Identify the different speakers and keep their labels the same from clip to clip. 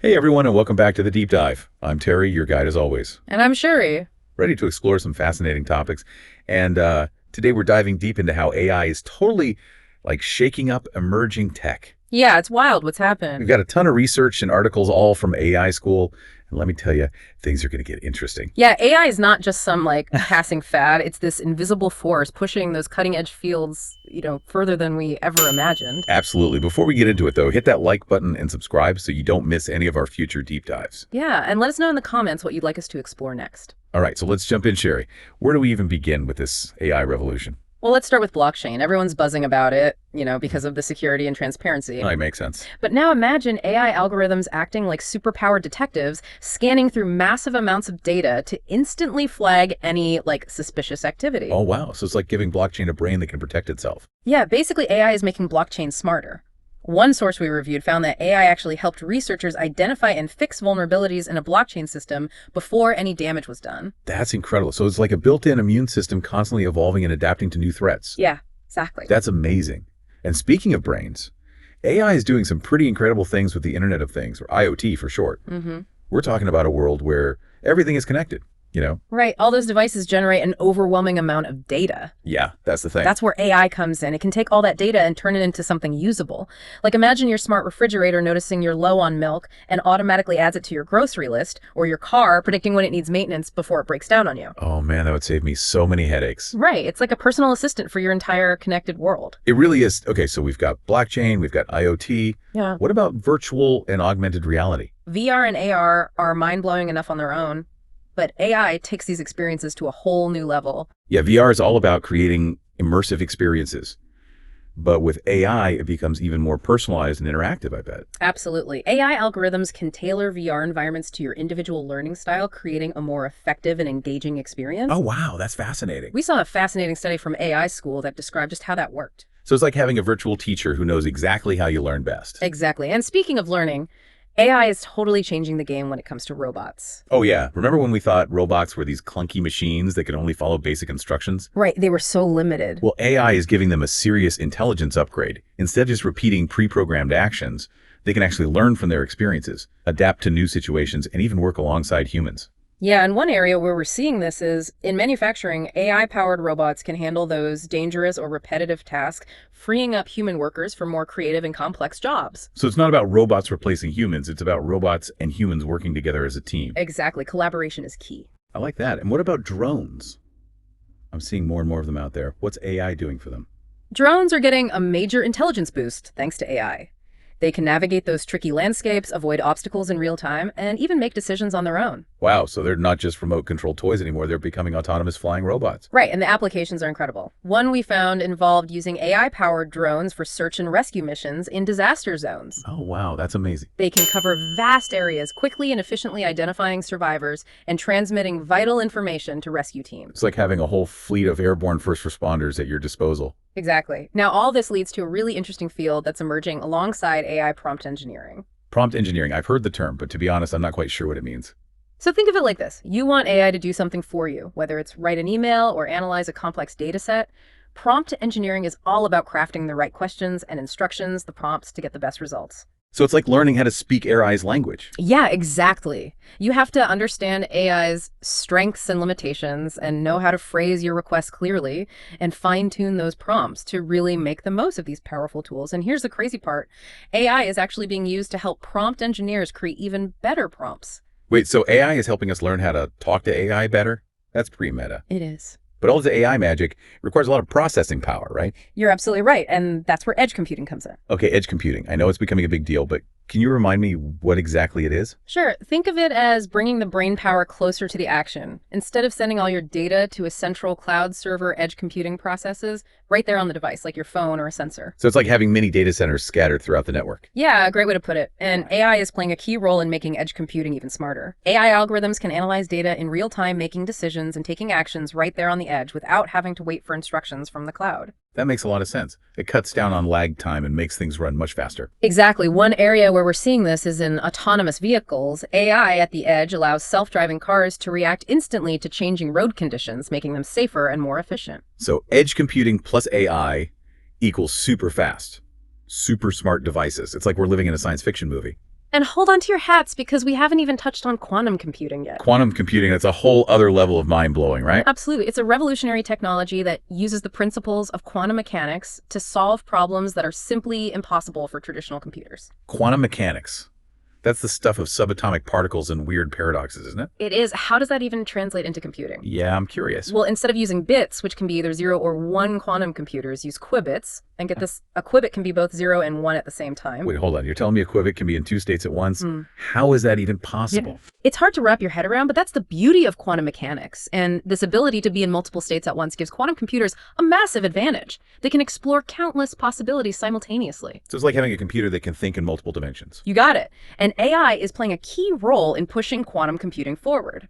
Speaker 1: Hey everyone, and welcome back to the Deep Dive. I'm Terry, your guide as always,
Speaker 2: And I'm Sheri.
Speaker 1: ready to explore some fascinating topics. And today we're diving deep into how AI is totally like shaking up emerging tech.
Speaker 2: Yeah, it's wild what's
Speaker 1: We've
Speaker 2: happened.
Speaker 1: got a ton of research and articles all from AI school. And let me tell you, things are going to get interesting.
Speaker 2: Yeah, AI is not just some passing fad. It's this invisible force pushing those cutting edge fields, further than we ever imagined.
Speaker 1: Absolutely. Before we get into it, though, hit that like button and subscribe so you don't miss any of our future deep dives.
Speaker 2: Yeah, and let us know in the comments what you'd like us to explore next.
Speaker 1: All right, so let's jump in, Sherry. Where do we even begin with this AI revolution?
Speaker 2: Well, let's start with blockchain. Everyone's buzzing about it, because of the security and transparency.
Speaker 1: That makes sense.
Speaker 2: But now imagine AI algorithms acting like superpowered detectives, scanning through massive amounts of data to instantly flag any suspicious activity.
Speaker 1: Oh, wow. So it's like giving blockchain a brain that can protect itself.
Speaker 2: Yeah, basically AI is making blockchain smarter. One source we reviewed found that AI actually helped researchers identify and fix vulnerabilities in a blockchain system before any damage was done.
Speaker 1: That's incredible. So it's like a built-in immune system constantly evolving and adapting to new threats.
Speaker 2: Yeah, exactly.
Speaker 1: That's amazing. And speaking of brains, AI is doing some pretty incredible things with the Internet of Things, or IoT for short. We're talking about a world where everything is connected,
Speaker 2: Right. All those devices generate an overwhelming amount of data.
Speaker 1: Yeah, that's the thing.
Speaker 2: That's where AI comes in. It can take all that data and turn it into something usable. Like imagine your smart refrigerator noticing you're low on milk and automatically adds it to your grocery list, or your car predicting when it needs maintenance before it breaks down on you.
Speaker 1: Oh man, that would save me so many headaches.
Speaker 2: Right. It's like a personal assistant for your entire connected world.
Speaker 1: It really is. Okay, so we've got blockchain, we've got IoT.
Speaker 2: Yeah.
Speaker 1: What about virtual and augmented reality?
Speaker 2: VR and AR are mind-blowing enough on their own, but AI takes these experiences to a whole new level.
Speaker 1: Yeah, VR is all about creating immersive experiences. But with AI, it becomes even more personalized and interactive, I bet.
Speaker 2: Absolutely. AI algorithms can tailor VR environments to your individual learning style, creating a more effective and engaging experience.
Speaker 1: Oh, wow, that's fascinating.
Speaker 2: We saw a fascinating study from AI School that described just how that worked.
Speaker 1: So it's like having a virtual teacher who knows exactly how you learn best.
Speaker 2: Exactly. And speaking of learning, AI is totally changing the game when it comes to robots.
Speaker 1: Oh, yeah. Remember when we thought robots were these clunky machines that could only follow basic instructions?
Speaker 2: Right. They were so limited.
Speaker 1: Well, AI is giving them a serious intelligence upgrade. Instead of just repeating pre-programmed actions, they can actually learn from their experiences, adapt to new situations, and even work alongside humans.
Speaker 2: Yeah, and one area where we're seeing this is in manufacturing, AI-powered robots can handle those dangerous or repetitive tasks, freeing up human workers for more creative and complex jobs.
Speaker 1: So it's not about robots replacing humans, it's about robots and humans working together as a team.
Speaker 2: Exactly. Collaboration is key.
Speaker 1: I like that. And what about drones? I'm seeing more and more of them out there. What's AI doing for them?
Speaker 2: Drones are getting a major intelligence boost thanks to AI. They can navigate those tricky landscapes, avoid obstacles in real time, and even make decisions on their own.
Speaker 1: Wow, so they're not just remote controlled toys anymore, they're becoming autonomous flying robots.
Speaker 2: Right, and the applications are incredible. One we found involved using AI-powered drones for search and rescue missions in disaster zones.
Speaker 1: Oh, wow, that's amazing.
Speaker 2: They can cover vast areas, quickly and efficiently identifying survivors and transmitting vital information to rescue teams.
Speaker 1: It's like having a whole fleet of airborne first responders at your disposal.
Speaker 2: Exactly. Now, all this leads to a really interesting field that's emerging alongside AI prompt engineering.
Speaker 1: Prompt engineering, I've heard the term, but to be honest, I'm not quite sure what it means.
Speaker 2: So think of it like this. You want AI to do something for you, whether it's write an email or analyze a complex data set. Prompt engineering is all about crafting the right questions and instructions, the prompts to get the best results.
Speaker 1: So it's like learning how to speak AI's language.
Speaker 2: Yeah, exactly. You have to understand AI's strengths and limitations and know how to phrase your requests clearly and fine-tune those prompts to really make the most of these powerful tools. And here's the crazy part. AI is actually being used to help prompt engineers create even better prompts.
Speaker 1: Wait, so AI is helping us learn how to talk to AI better? That's pretty meta.
Speaker 2: It is.
Speaker 1: But all this AI magic requires a lot of processing power, right?
Speaker 2: You're absolutely right. And that's where edge computing comes in.
Speaker 1: Okay, edge computing. I know it's becoming a big deal, but can you remind me what exactly it is?
Speaker 2: Sure. Think of it as bringing the brain power closer to the action. Instead of sending all your data to a central cloud server, edge computing processes right there on the device, like your phone or a sensor.
Speaker 1: So it's like having mini data centers scattered throughout the network.
Speaker 2: Yeah, a great way to put it. And AI is playing a key role in making edge computing even smarter. AI algorithms can analyze data in real time, making decisions and taking actions right there on the edge without having to wait for instructions from the cloud.
Speaker 1: That makes a lot of sense. It cuts down on lag time and makes things run much faster.
Speaker 2: Exactly. One area where we're seeing this is in autonomous vehicles. AI at the edge allows self-driving cars to react instantly to changing road conditions, making them safer and more efficient.
Speaker 1: So edge computing plus AI equals super fast, super smart devices. It's like we're living in a science fiction movie.
Speaker 2: And hold on to your hats because we haven't even touched on quantum computing yet.
Speaker 1: Quantum computing, that's a whole other level of mind-blowing, right?
Speaker 2: Absolutely. It's a revolutionary technology that uses the principles of quantum mechanics to solve problems that are simply impossible for traditional computers.
Speaker 1: Quantum mechanics. That's the stuff of subatomic particles and weird paradoxes, isn't it?
Speaker 2: It is. How does that even translate into computing?
Speaker 1: Yeah, I'm curious.
Speaker 2: Well, instead of using bits, which can be either 0 or 1, quantum computers use qubits. And get this, a qubit can be both 0 and 1 at the same time.
Speaker 1: Wait, hold on. You're telling me a qubit can be in two states at once? How is that even possible?
Speaker 2: Yeah. It's hard to wrap your head around, but that's the beauty of quantum mechanics. And this ability to be in multiple states at once gives quantum computers a massive advantage. They can explore countless possibilities simultaneously.
Speaker 1: So it's like having a computer that can think in multiple dimensions.
Speaker 2: You got it. And AI is playing a key role in pushing quantum computing forward.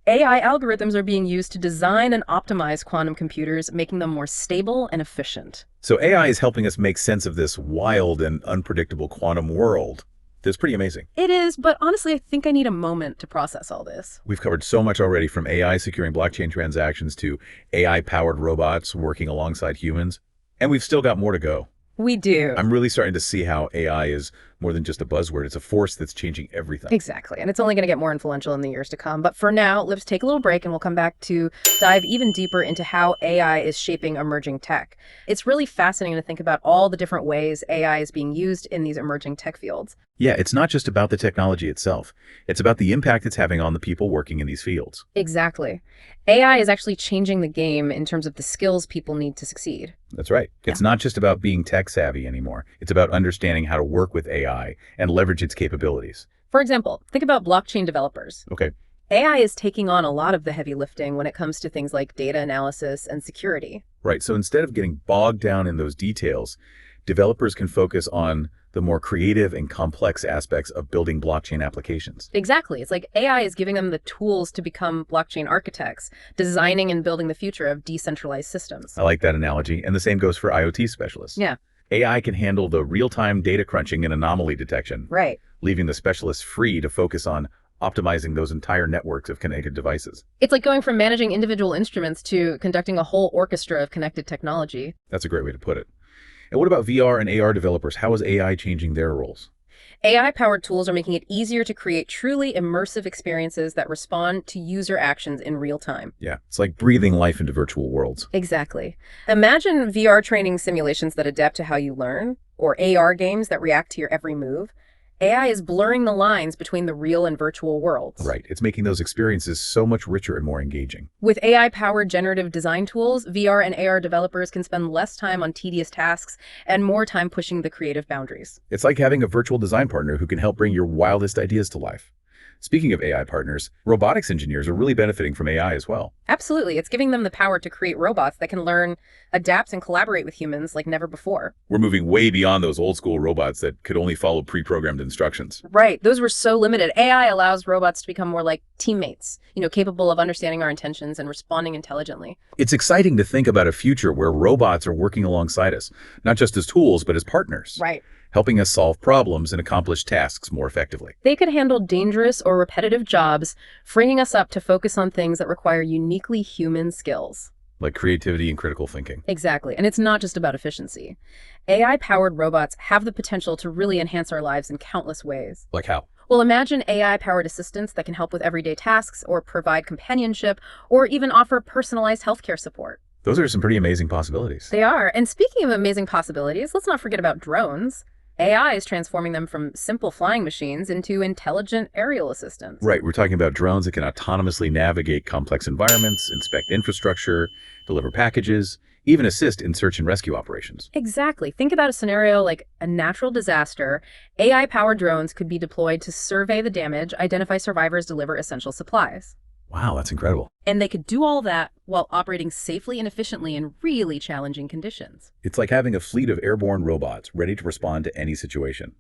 Speaker 2: AI algorithms are being used to design and optimize quantum computers, making them more stable and efficient.
Speaker 1: So AI is helping us make sense of this wild and unpredictable quantum world. That's pretty amazing.
Speaker 2: It is, but honestly, I think I need a moment to process all this.
Speaker 1: We've covered so much already, from AI securing blockchain transactions to AI-powered robots working alongside humans. And we've still got more to go.
Speaker 2: We do.
Speaker 1: I'm really starting to see how AI is more than just a buzzword. It's a force that's changing everything.
Speaker 2: Exactly. And it's only going to get more influential in the years to come. But for now, let's take a little break and we'll come back to dive even deeper into how AI is shaping emerging tech. It's really fascinating to think about all the different ways AI is being used in these emerging tech fields.
Speaker 1: Yeah, it's not just about the technology itself. It's about the impact it's having on the people working in these fields.
Speaker 2: Exactly. AI is actually changing the game in terms of the skills people need to succeed.
Speaker 1: That's right. It's not just about being tech savvy anymore. It's about understanding how to work with AI and leverage its capabilities.
Speaker 2: For example, think about blockchain developers.
Speaker 1: Okay.
Speaker 2: AI is taking on a lot of the heavy lifting when it comes to things like data analysis and security.
Speaker 1: Right. So instead of getting bogged down in those details, developers can focus on the more creative and complex aspects of building blockchain applications.
Speaker 2: Exactly. It's like AI is giving them the tools to become blockchain architects, designing and building the future of decentralized systems.
Speaker 1: I like that analogy. And the same goes for IoT specialists.
Speaker 2: Yeah.
Speaker 1: AI can handle the real-time data crunching and anomaly detection,
Speaker 2: Right.
Speaker 1: leaving the specialists free to focus on optimizing those entire networks of connected devices.
Speaker 2: It's like going from managing individual instruments to conducting a whole orchestra of connected technology.
Speaker 1: That's a great way to put it. And what about VR and AR developers? How is AI changing their roles?
Speaker 2: AI-powered tools are making it easier to create truly immersive experiences that respond to user actions in real time.
Speaker 1: Yeah, it's like breathing life into virtual worlds.
Speaker 2: Exactly. Imagine VR training simulations that adapt to how you learn, or AR games that react to your every move. AI is blurring the lines between the real and virtual worlds.
Speaker 1: Right. It's making those experiences so much richer and more engaging.
Speaker 2: With AI-powered generative design tools, VR and AR developers can spend less time on tedious tasks and more time pushing the creative boundaries.
Speaker 1: It's like having a virtual design partner who can help bring your wildest ideas to life. Speaking of AI partners, robotics engineers are really benefiting from AI as well.
Speaker 2: Absolutely. It's giving them the power to create robots that can learn, adapt, and collaborate with humans like never before.
Speaker 1: We're moving way beyond those old school robots that could only follow pre-programmed instructions.
Speaker 2: Right. Those were so limited. AI allows robots to become more like teammates, capable of understanding our intentions and responding intelligently.
Speaker 1: It's exciting to think about a future where robots are working alongside us, not just as tools, but as partners.
Speaker 2: Right.
Speaker 1: Helping us solve problems and accomplish tasks more effectively.
Speaker 2: They could handle dangerous or repetitive jobs, freeing us up to focus on things that require uniquely human skills.
Speaker 1: Like creativity and critical thinking.
Speaker 2: Exactly. And it's not just about efficiency. AI-powered robots have the potential to really enhance our lives in countless ways.
Speaker 1: Like how?
Speaker 2: Well, imagine AI-powered assistants that can help with everyday tasks or provide companionship or even offer personalized healthcare support.
Speaker 1: Those are some pretty amazing possibilities.
Speaker 2: They are. And speaking of amazing possibilities, let's not forget about drones. AI is transforming them from simple flying machines into intelligent aerial assistants.
Speaker 1: Right, we're talking about drones that can autonomously navigate complex environments, inspect infrastructure, deliver packages, even assist in search and rescue operations.
Speaker 2: Exactly. Think about a scenario like a natural disaster. AI-powered drones could be deployed to survey the damage, identify survivors, deliver essential supplies.
Speaker 1: Wow, that's incredible.
Speaker 2: And they could do all that while operating safely and efficiently in really challenging conditions.
Speaker 1: It's like having a fleet of airborne robots ready to respond to any situation.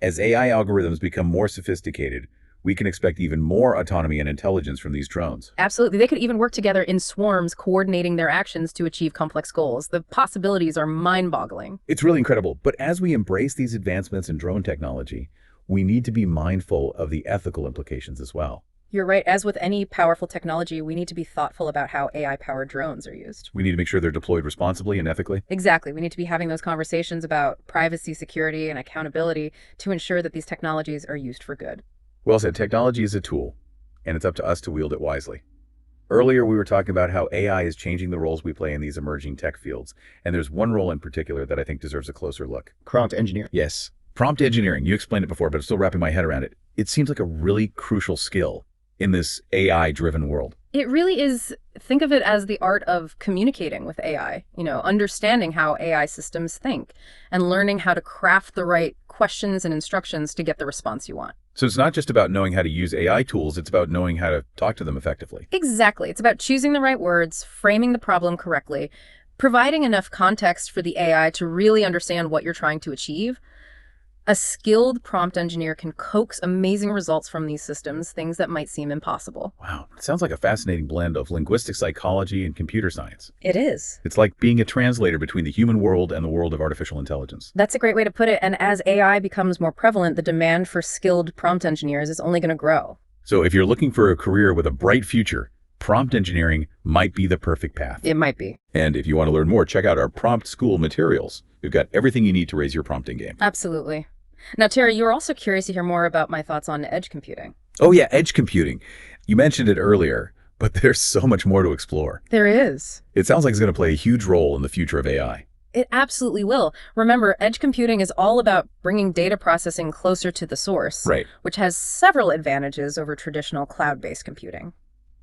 Speaker 1: As AI algorithms become more sophisticated, we can expect even more autonomy and intelligence from these drones.
Speaker 2: Absolutely. They could even work together in swarms, coordinating their actions to achieve complex goals. The possibilities are mind-boggling.
Speaker 1: It's really incredible. But as we embrace these advancements in drone technology, we need to be mindful of the ethical implications as well.
Speaker 2: You're right. As with any powerful technology, we need to be thoughtful about how AI-powered drones are used.
Speaker 1: We need to make sure they're deployed responsibly and ethically.
Speaker 2: Exactly. We need to be having those conversations about privacy, security, and accountability to ensure that these technologies are used for good.
Speaker 1: Well said. Technology is a tool, and it's up to us to wield it wisely. Earlier, we were talking about how AI is changing the roles we play in these emerging tech fields, and there's one role in particular that I think deserves a closer look.
Speaker 3: Prompt engineering.
Speaker 1: Yes, prompt engineering. You explained it before, but I'm still wrapping my head around it. It seems like a really crucial skill in this AI-driven world.
Speaker 2: It really is. Think of it as the art of communicating with AI, understanding how AI systems think and learning how to craft the right questions and instructions to get the response you want.
Speaker 1: So it's not just about knowing how to use AI tools, it's about knowing how to talk to them effectively.
Speaker 2: Exactly. It's about choosing the right words, framing the problem correctly, providing enough context for the AI to really understand what you're trying to achieve. A skilled prompt engineer can coax amazing results from these systems, things that might seem impossible.
Speaker 1: Wow, it sounds like a fascinating blend of linguistic psychology and computer science.
Speaker 2: It is.
Speaker 1: It's like being a translator between the human world and the world of artificial intelligence.
Speaker 2: That's a great way to put it. And as AI becomes more prevalent, the demand for skilled prompt engineers is only going to grow.
Speaker 1: So if you're looking for a career with a bright future, prompt engineering might be the perfect path.
Speaker 2: It might be.
Speaker 1: And if you want to learn more, check out our prompt school materials. We've got everything you need to raise your prompting game.
Speaker 2: Absolutely. Now, Terry, you were also curious to hear more about my thoughts on edge computing.
Speaker 1: Oh yeah, edge computing. You mentioned it earlier, but there's so much more to explore.
Speaker 2: There is.
Speaker 1: It sounds like it's going to play a huge role in the future of AI.
Speaker 2: It absolutely will. Remember, edge computing is all about bringing data processing closer to the source,
Speaker 1: Right.
Speaker 2: which has several advantages over traditional cloud-based computing.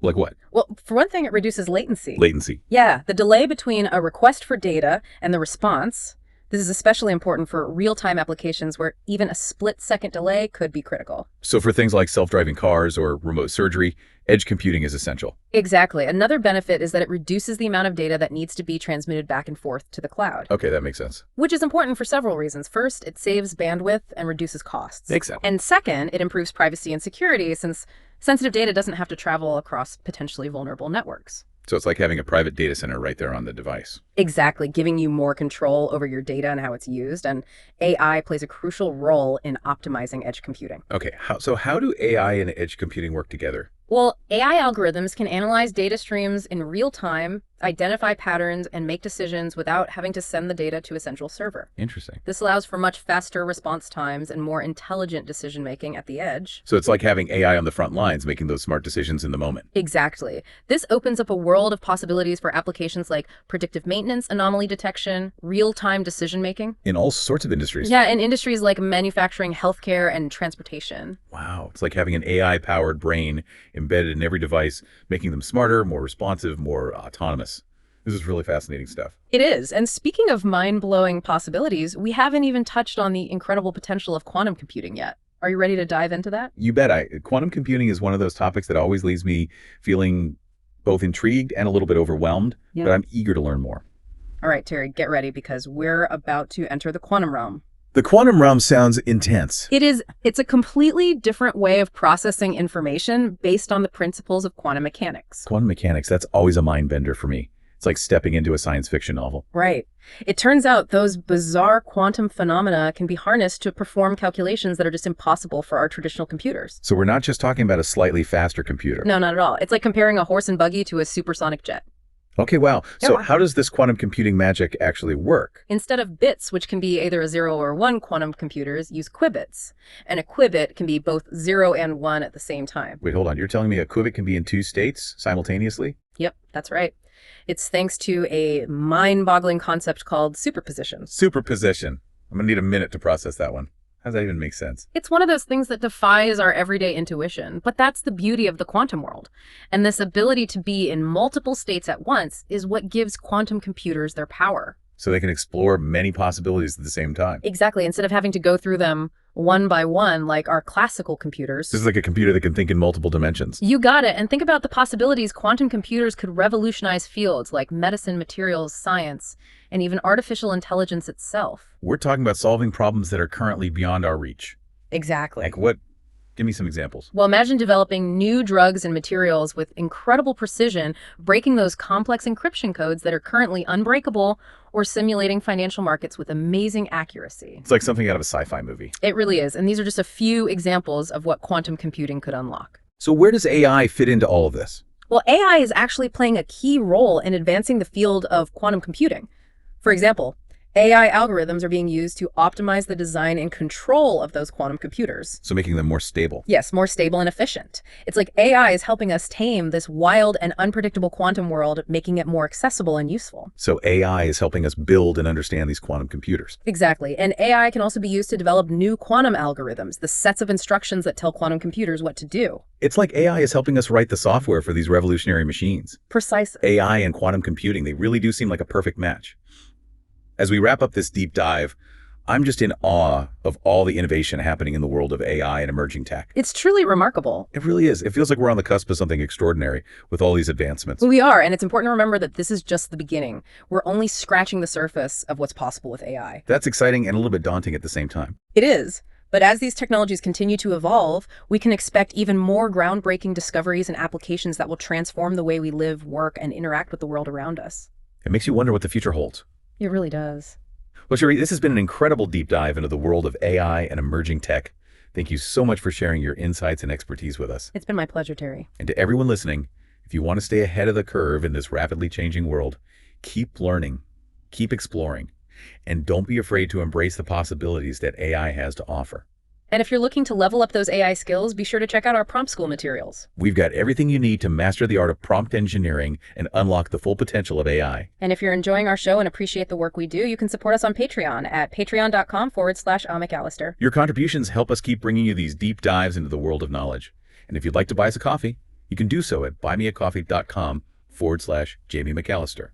Speaker 1: Like what?
Speaker 2: Well, for one thing, it reduces latency.
Speaker 1: Latency.
Speaker 2: Yeah, the delay between a request for data and the response. This is especially important for real-time applications where even a split-second delay could be critical.
Speaker 1: So for things like self-driving cars or remote surgery, edge computing is essential.
Speaker 2: Exactly. Another benefit is that it reduces the amount of data that needs to be transmitted back and forth to the cloud.
Speaker 1: Okay, that makes sense.
Speaker 2: Which is important for several reasons. First, it saves bandwidth and reduces costs.
Speaker 1: Makes sense.
Speaker 2: And second, it improves privacy and security since sensitive data doesn't have to travel across potentially vulnerable networks.
Speaker 1: So it's like having a private data center right there on the device.
Speaker 2: Exactly, giving you more control over your data and how it's used. And AI plays a crucial role in optimizing edge computing.
Speaker 1: Okay, so how do AI and edge computing work together?
Speaker 2: Well, AI algorithms can analyze data streams in real time, identify patterns, and make decisions without having to send the data to a central server.
Speaker 1: Interesting.
Speaker 2: This allows for much faster response times and more intelligent decision-making at the edge.
Speaker 1: So it's like having AI on the front lines making those smart decisions in the moment.
Speaker 2: Exactly. This opens up a world of possibilities for applications like predictive maintenance, anomaly detection, real-time decision-making.
Speaker 1: In all sorts of industries.
Speaker 2: Yeah, in industries like manufacturing, healthcare, and transportation.
Speaker 1: Wow, it's like having an AI-powered brain embedded in every device, making them smarter, more responsive, more autonomous. This is really fascinating stuff.
Speaker 2: It is. And speaking of mind-blowing possibilities, we haven't even touched on the incredible potential of quantum computing yet. Are you ready to dive into that?
Speaker 1: You bet. Quantum computing is one of those topics that always leaves me feeling both intrigued and a little bit overwhelmed,
Speaker 2: Yeah.
Speaker 1: but I'm eager to learn more.
Speaker 2: All right, Terry, get ready because we're about to enter the quantum realm.
Speaker 1: The quantum realm sounds intense.
Speaker 2: It's a completely different way of processing information based on the principles of quantum mechanics.
Speaker 1: Quantum mechanics, that's always a mind bender for me. It's like stepping into a science fiction novel.
Speaker 2: Right. It turns out those bizarre quantum phenomena can be harnessed to perform calculations that are just impossible for our traditional computers.
Speaker 1: So we're not just talking about a slightly faster computer.
Speaker 2: No, not at all. It's like comparing a horse and buggy to a supersonic jet.
Speaker 1: Okay, wow. So
Speaker 2: Yeah.
Speaker 1: how does this quantum computing magic actually work?
Speaker 2: Instead of bits, which can be either a 0 or 1, quantum computers use qubits. And a qubit can be both 0 and 1 at the same time.
Speaker 1: Wait, hold on. You're telling me a qubit can be in two states simultaneously?
Speaker 2: Yep, that's right. It's thanks to a mind-boggling concept called superposition.
Speaker 1: Superposition. I'm going to need a minute to process that one. How does that even make sense?
Speaker 2: It's one of those things that defies our everyday intuition, but that's the beauty of the quantum world. And this ability to be in multiple states at once is what gives quantum computers their power.
Speaker 1: So they can explore many possibilities at the same time.
Speaker 2: Exactly. Instead of having to go through them one by one like our classical computers.
Speaker 1: This is like a computer that can think in multiple dimensions.
Speaker 2: You got it. And think about the possibilities. Quantum computers could revolutionize fields like medicine, materials, science, and even artificial intelligence itself.
Speaker 1: We're talking about solving problems that are currently beyond our reach.
Speaker 2: Exactly.
Speaker 1: Like what? Give me some examples.
Speaker 2: Well, imagine developing new drugs and materials with incredible precision, breaking those complex encryption codes that are currently unbreakable, or simulating financial markets with amazing accuracy.
Speaker 1: It's like something out of a sci-fi movie.
Speaker 2: It really is. And these are just a few examples of what quantum computing could unlock.
Speaker 1: So where does AI fit into all of this?
Speaker 2: Well, AI is actually playing a key role in advancing the field of quantum computing. For example, AI algorithms are being used to optimize the design and control of those quantum computers.
Speaker 1: So making them more stable.
Speaker 2: Yes, more stable and efficient. It's like AI is helping us tame this wild and unpredictable quantum world, making it more accessible and useful.
Speaker 1: So AI is helping us build and understand these quantum computers.
Speaker 2: Exactly. And AI can also be used to develop new quantum algorithms, the sets of instructions that tell quantum computers what to do.
Speaker 1: It's like AI is helping us write the software for these revolutionary machines.
Speaker 2: Precisely.
Speaker 1: AI and quantum computing, they really do seem like a perfect match. As we wrap up this deep dive, I'm just in awe of all the innovation happening in the world of AI and emerging tech.
Speaker 2: It's truly remarkable.
Speaker 1: It really is. It feels like we're on the cusp of something extraordinary with all these advancements.
Speaker 2: We are, and it's important to remember that this is just the beginning. We're only scratching the surface of what's possible with AI.
Speaker 1: That's exciting and a little bit daunting at the same time.
Speaker 2: It is. But as these technologies continue to evolve, we can expect even more groundbreaking discoveries and applications that will transform the way we live, work, and interact with the world around us.
Speaker 1: It makes you wonder what the future holds.
Speaker 2: It really does.
Speaker 1: Well, Sheri, this has been an incredible deep dive into the world of AI and emerging tech. Thank you so much for sharing your insights and expertise with us.
Speaker 2: It's been my pleasure, Terry.
Speaker 1: And to everyone listening, if you want to stay ahead of the curve in this rapidly changing world, keep learning, keep exploring, and don't be afraid to embrace the possibilities that AI has to offer.
Speaker 2: And if you're looking to level up those AI skills, be sure to check out our prompt school materials.
Speaker 1: We've got everything you need to master the art of prompt engineering and unlock the full potential of AI.
Speaker 2: And if you're enjoying our show and appreciate the work we do, you can support us on Patreon at patreon.com/McAllister.
Speaker 1: Your contributions help us keep bringing you these deep dives into the world of knowledge. And if you'd like to buy us a coffee, you can do so at buymeacoffee.com/Jamie McAllister.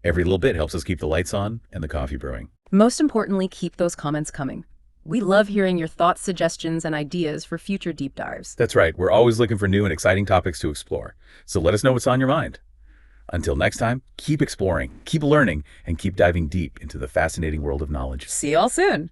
Speaker 1: Every little bit helps us keep the lights on and the coffee brewing.
Speaker 2: Most importantly, keep those comments coming. We love hearing your thoughts, suggestions, and ideas for future deep dives.
Speaker 1: That's right. We're always looking for new and exciting topics to explore. So let us know what's on your mind. Until next time, keep exploring, keep learning, and keep diving deep into the fascinating world of knowledge.
Speaker 2: See you all soon.